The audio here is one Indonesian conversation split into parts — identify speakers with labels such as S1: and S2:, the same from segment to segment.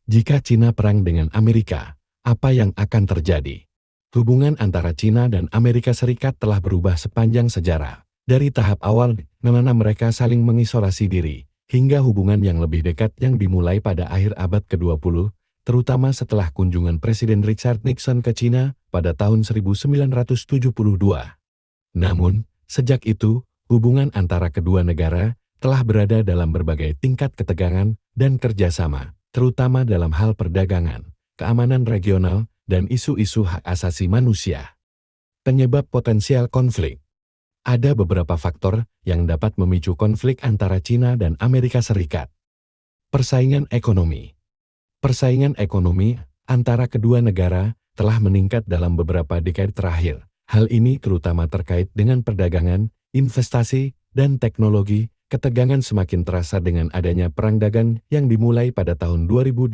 S1: Jika Cina perang dengan Amerika, apa yang akan terjadi? Hubungan antara Cina dan Amerika Serikat telah berubah sepanjang sejarah. Dari tahap awal, di mana mereka saling mengisolasi diri, hingga hubungan yang lebih dekat yang dimulai pada akhir abad ke-20, terutama setelah kunjungan Presiden Richard Nixon ke Cina pada tahun 1972. Namun, sejak itu, hubungan antara kedua negara telah berada dalam berbagai tingkat ketegangan dan kerjasama, terutama dalam hal perdagangan, keamanan regional, dan isu-isu hak asasi manusia. Penyebab potensial konflik. Ada beberapa faktor yang dapat memicu konflik antara Cina dan Amerika Serikat. Persaingan ekonomi. Persaingan ekonomi antara kedua negara telah meningkat dalam beberapa dekade terakhir. Hal ini terutama terkait dengan perdagangan, investasi, dan teknologi. Ketegangan semakin terasa dengan adanya perang dagang yang dimulai pada tahun 2018.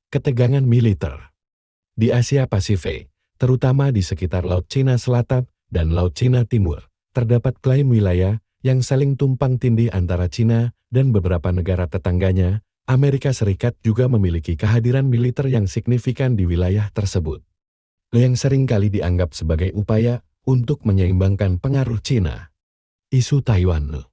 S1: Ketegangan militer. Di Asia Pasifik, terutama di sekitar Laut Cina Selatan dan Laut Cina Timur, terdapat klaim wilayah yang saling tumpang tindih antara Cina dan beberapa negara tetangganya. Amerika Serikat juga memiliki kehadiran militer yang signifikan di wilayah tersebut, yang seringkali dianggap sebagai upaya untuk menyeimbangkan pengaruh Cina. Isu Taiwan.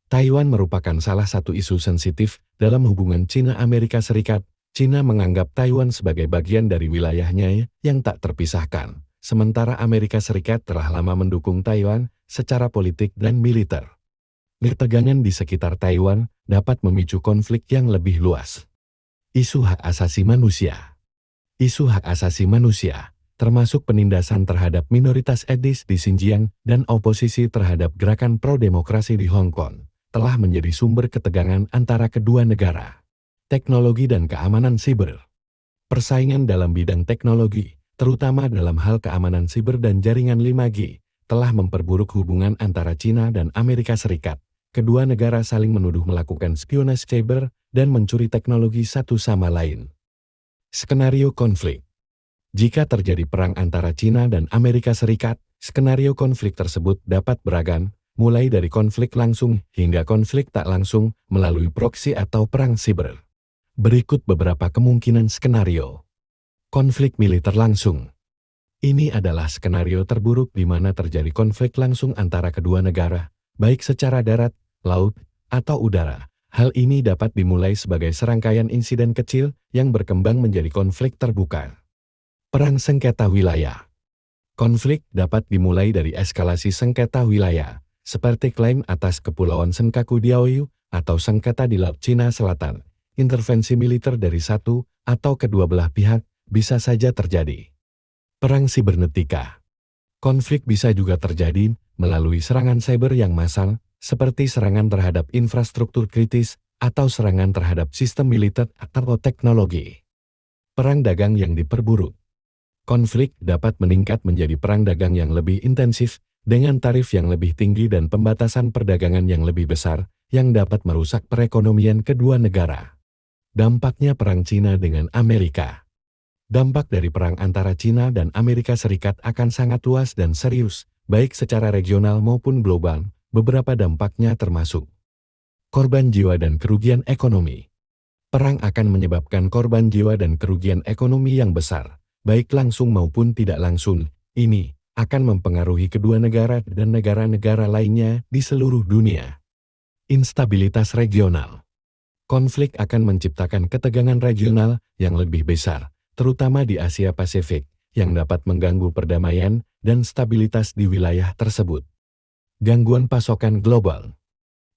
S1: Taiwan merupakan salah satu isu sensitif dalam hubungan Cina-Amerika Serikat. Cina menganggap Taiwan sebagai bagian dari wilayahnya yang tak terpisahkan, sementara Amerika Serikat telah lama mendukung Taiwan secara politik dan militer. Ketegangan di sekitar Taiwan dapat memicu konflik yang lebih luas. Isu hak asasi manusia. Isu hak asasi manusia, termasuk penindasan terhadap minoritas etnis di Xinjiang dan oposisi terhadap gerakan pro-demokrasi di Hong Kong, telah menjadi sumber ketegangan antara kedua negara. Teknologi dan keamanan siber. Persaingan dalam bidang teknologi, terutama dalam hal keamanan siber dan jaringan 5G, telah memperburuk hubungan antara Cina dan Amerika Serikat. Kedua negara saling menuduh melakukan spionase cyber dan mencuri teknologi satu sama lain. Skenario konflik. Jika terjadi perang antara Cina dan Amerika Serikat, skenario konflik tersebut dapat beragam, mulai dari konflik langsung hingga konflik tak langsung melalui proksi atau perang siber. Berikut beberapa kemungkinan skenario. Konflik militer langsung. Ini adalah skenario terburuk di mana terjadi konflik langsung antara kedua negara, baik secara darat, laut, atau udara. Hal ini dapat dimulai sebagai serangkaian insiden kecil yang berkembang menjadi konflik terbuka. Perang sengketa wilayah. Konflik dapat dimulai dari eskalasi sengketa wilayah, seperti klaim atas Kepulauan Senkaku Diaoyu atau sengketa di Laut Cina Selatan. Intervensi militer dari satu atau kedua belah pihak bisa saja terjadi. Perang sibernetika. Konflik bisa juga terjadi melalui serangan cyber yang massal, seperti serangan terhadap infrastruktur kritis atau serangan terhadap sistem militer atau teknologi. Perang dagang yang diperburuk. Konflik dapat meningkat menjadi perang dagang yang lebih intensif, dengan tarif yang lebih tinggi dan pembatasan perdagangan yang lebih besar, yang dapat merusak perekonomian kedua negara. Dampaknya perang Cina dengan Amerika. Dampak dari perang antara Cina dan Amerika Serikat akan sangat luas dan serius, baik secara regional maupun global. Beberapa dampaknya termasuk korban jiwa dan kerugian ekonomi. Perang akan menyebabkan korban jiwa dan kerugian ekonomi yang besar, baik langsung maupun tidak langsung. Ini akan mempengaruhi kedua negara dan negara-negara lainnya di seluruh dunia. Instabilitas regional. Konflik akan menciptakan ketegangan regional yang lebih besar, terutama di Asia Pasifik, yang dapat mengganggu perdamaian dan stabilitas di wilayah tersebut. Gangguan pasokan global.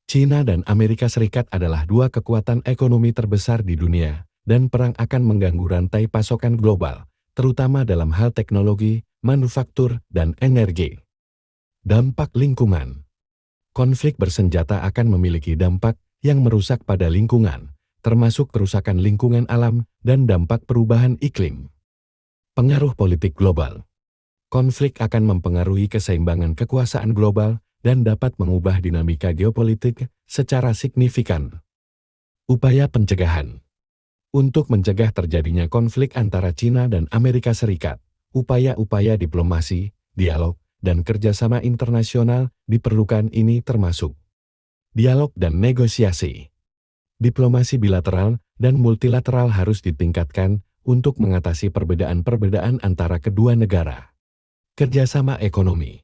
S1: Cina dan Amerika Serikat adalah dua kekuatan ekonomi terbesar di dunia, dan perang akan mengganggu rantai pasokan global, terutama dalam hal teknologi, manufaktur, dan energi. Dampak lingkungan. Konflik bersenjata akan memiliki dampak yang merusak pada lingkungan, termasuk kerusakan lingkungan alam dan dampak perubahan iklim. Pengaruh politik global. Konflik akan mempengaruhi keseimbangan kekuasaan global dan dapat mengubah dinamika geopolitik secara signifikan. Upaya pencegahan. Untuk mencegah terjadinya konflik antara Cina dan Amerika Serikat, upaya-upaya diplomasi, dialog, dan kerjasama internasional diperlukan. Ini termasuk dialog dan negosiasi. Diplomasi bilateral dan multilateral harus ditingkatkan untuk mengatasi perbedaan-perbedaan antara kedua negara. Kerjasama ekonomi.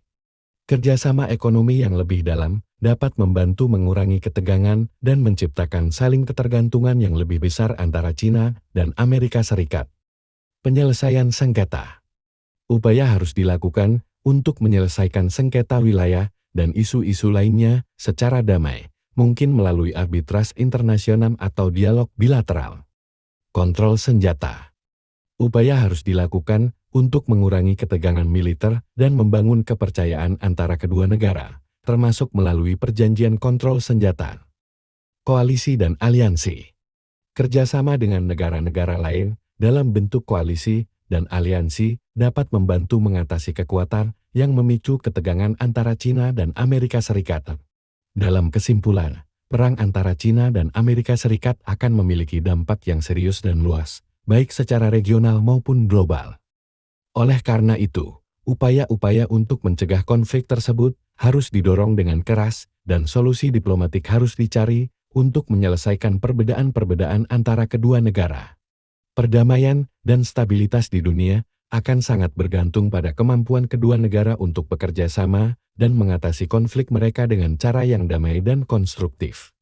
S1: Kerjasama ekonomi yang lebih dalam dapat membantu mengurangi ketegangan dan menciptakan saling ketergantungan yang lebih besar antara China dan Amerika Serikat. Penyelesaian sengketa. Upaya harus dilakukan untuk menyelesaikan sengketa wilayah dan isu-isu lainnya secara damai, mungkin melalui arbitras internasional atau dialog bilateral. Kontrol senjata. Upaya harus dilakukan untuk mengurangi ketegangan militer dan membangun kepercayaan antara kedua negara, termasuk melalui perjanjian kontrol senjata. Koalisi dan aliansi. Kerjasama dengan negara-negara lain dalam bentuk koalisi dan aliansi dapat membantu mengatasi kekuatan yang memicu ketegangan antara China dan Amerika Serikat. Dalam kesimpulan, perang antara China dan Amerika Serikat akan memiliki dampak yang serius dan luas, baik secara regional maupun global. Oleh karena itu, upaya-upaya untuk mencegah konflik tersebut harus didorong dengan keras dan solusi diplomatik harus dicari untuk menyelesaikan perbedaan-perbedaan antara kedua negara. Perdamaian dan stabilitas di dunia akan sangat bergantung pada kemampuan kedua negara untuk bekerja sama dan mengatasi konflik mereka dengan cara yang damai dan konstruktif.